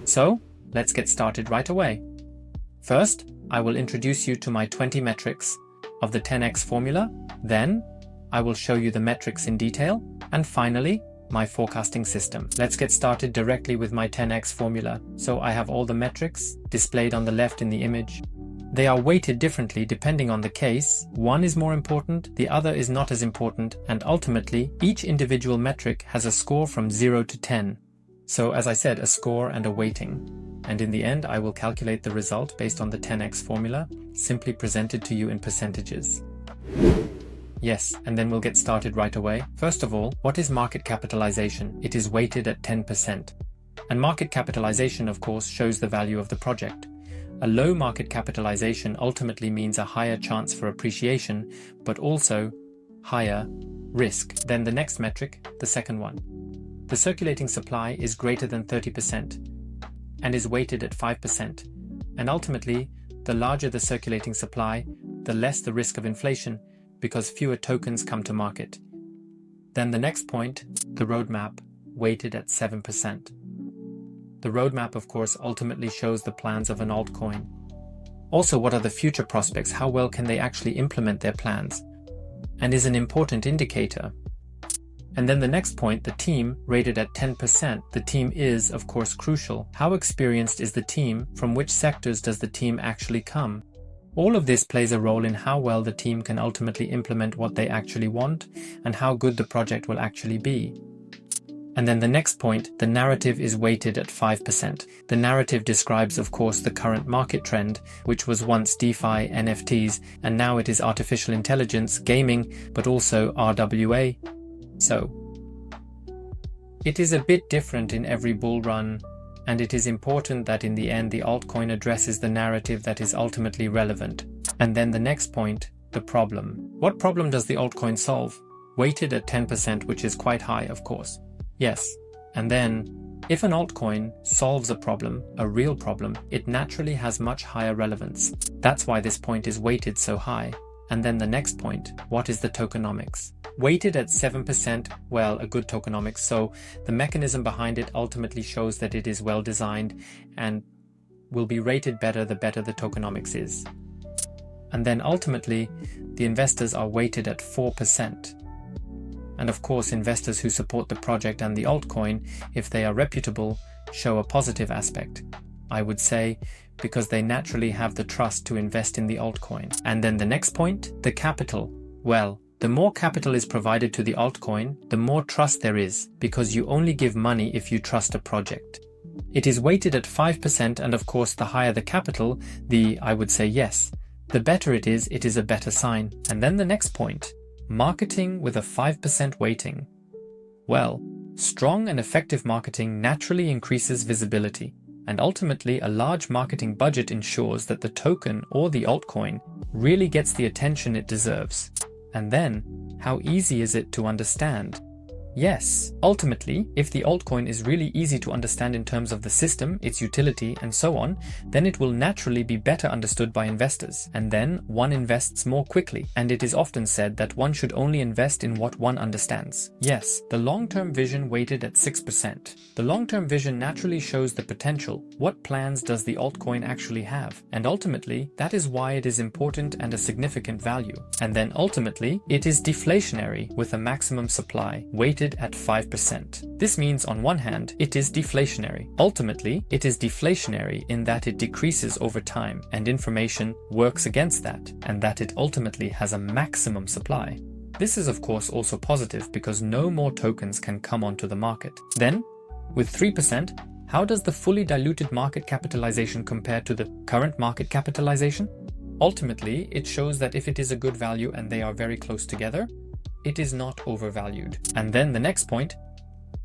So, let's get started right away. First, I will introduce you to my 20 metrics of the 10x formula. Then, I will show you the metrics in detail. And finally, my forecasting system. Let's get started directly with my 10x formula. So I have all the metrics displayed on the left in the image. They are weighted differently depending on the case. One is more important, the other is not as important, and ultimately, each individual metric has a score from 0 to 10. So as I said, a score and a weighting. And in the end, I will calculate the result based on the 10x formula, simply presented to you in percentages. Yes, and then we'll get started right away. First of all, what is market capitalization? It is weighted at 10%. And market capitalization, of course, shows the value of the project. A low market capitalization ultimately means a higher chance for appreciation, but also higher risk. Then the next metric, the second one. The circulating supply is greater than 30% and is weighted at 5%. And ultimately, the larger the circulating supply, the less the risk of inflation, because fewer tokens come to market. Then the next point, the roadmap, weighted at 7%. The roadmap, of course, ultimately shows the plans of an altcoin. Also, what are the future prospects? How well can they actually implement their plans? And is an important indicator. And then the next point, the team, rated at 10%. The team is, of course, crucial. How experienced is the team? From which sectors does the team actually come? All of this plays a role in how well the team can ultimately implement what they actually want and how good the project will actually be. And then the next point, the narrative is weighted at 5%. The narrative describes, of course, the current market trend, which was once DeFi, NFTs, and now it is artificial intelligence, gaming, but also RWA. So, it is a bit different in every bull run. And it is important that in the end the altcoin addresses the narrative that is ultimately relevant. And then the next point, the problem. What problem does the altcoin solve? Weighted at 10%, which is quite high, of course. Yes. And then, if an altcoin solves a problem, a real problem, it naturally has much higher relevance. That's why this point is weighted so high. And then the next point, what is the tokenomics? Weighted at 7%, well, a good tokenomics, so the mechanism behind it ultimately shows that it is well designed and will be rated better the better the tokenomics is. And then ultimately, the investors are weighted at 4%. And of course, investors who support the project and the altcoin, if they are reputable, show a positive aspect, I would say, because they naturally have the trust to invest in the altcoin. And then the next point, the capital. Well, the more capital is provided to the altcoin, the more trust there is, because you only give money if you trust a project. It is weighted at 5%, and of course the higher the capital, I would say yes. The better it is a better sign. And then the next point, marketing with a 5% weighting. Well, strong and effective marketing naturally increases visibility. And ultimately, a large marketing budget ensures that the token or the altcoin really gets the attention it deserves. And then, how easy is it to understand? Yes, ultimately, if the altcoin is really easy to understand in terms of the system, its utility, and so on, then it will naturally be better understood by investors. And then one invests more quickly. And it is often said that one should only invest in what one understands. Yes, the long-term vision weighted at 6%. The long-term vision naturally shows the potential. What plans does the altcoin actually have? And ultimately, that is why it is important and a significant value. And then ultimately, it is deflationary with a maximum supply, weighted at 5%. This means on one hand, it is deflationary. Ultimately, it is deflationary in that it decreases over time, and information works against that, and that it ultimately has a maximum supply. This is of course also positive because no more tokens can come onto the market. Then, with 3%, how does the fully diluted market capitalization compare to the current market capitalization? Ultimately, it shows that if it is a good value and they are very close together, it is not overvalued. And then the next point,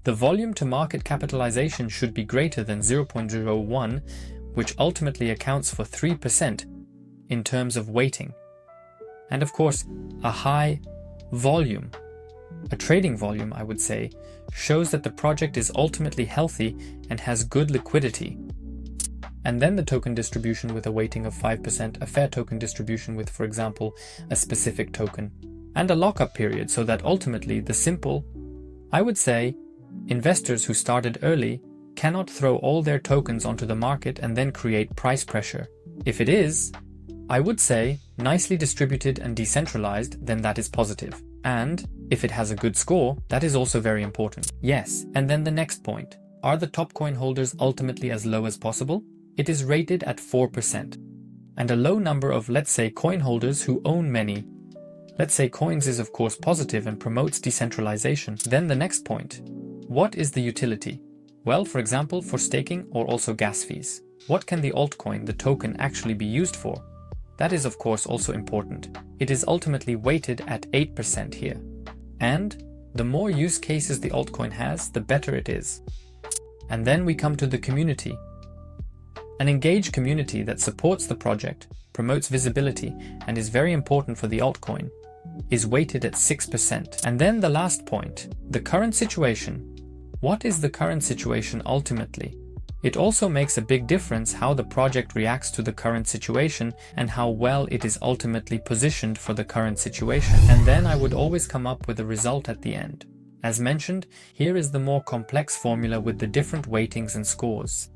the volume to market capitalization should be greater than 0.01, which ultimately accounts for 3% in terms of weighting. And of course, a high volume, a trading volume, I would say, shows that the project is ultimately healthy and has good liquidity. And then the token distribution with a weighting of 5%, a fair token distribution with, for example, a specific token, and a lockup period so that ultimately the simple, I would say, investors who started early cannot throw all their tokens onto the market and then create price pressure. If it is, I would say, nicely distributed and decentralized, then that is positive. And if it has a good score, that is also very important. Yes, and then the next point. Are the top coin holders ultimately as low as possible? It is rated at 4%. And a low number of, let's say, coin holders who own many. Let's say coins is of course positive and promotes decentralization. Then the next point. What is the utility? Well, for example, for staking or also gas fees. What can the altcoin, the token, actually be used for? That is of course also important. It is ultimately weighted at 8% here. And the more use cases the altcoin has, the better it is. And then we come to the community. An engaged community that supports the project, promotes visibility, and is very important for the altcoin, is weighted at 6%. And then the last point, the current situation. What is the current situation ultimately? It also makes a big difference how the project reacts to the current situation and how well it is ultimately positioned for the current situation. And then I would always come up with a result at the end. As mentioned, here is the more complex formula with the different weightings and scores.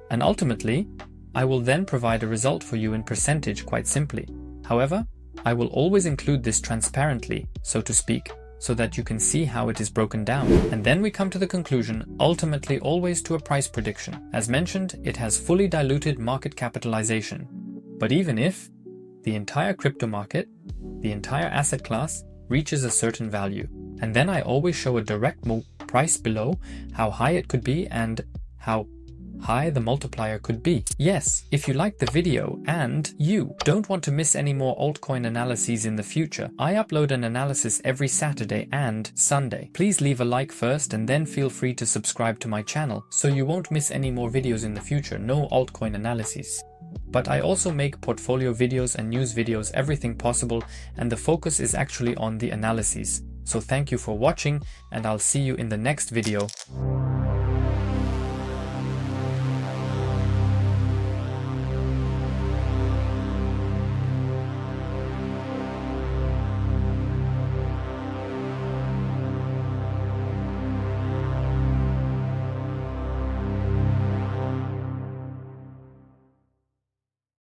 And ultimately, I will then provide a result for you in percentage quite simply. However, I will always include this transparently, so to speak, so that you can see how it is broken down. And then we come to the conclusion, ultimately always to a price prediction. As mentioned, it has fully diluted market capitalization. But even if the entire crypto market, the entire asset class, reaches a certain value, and then I always show a direct price below how high it could be and how high the multiplier could be. Yes, if you liked the video and you don't want to miss any more altcoin analyses in the future, I upload an analysis every Saturday and Sunday. Please leave a like first and then feel free to subscribe to my channel so you won't miss any more videos in the future, no altcoin analyses. But I also make portfolio videos and news videos, everything possible, and the focus is actually on the analyses. So thank you for watching and I'll see you in the next video.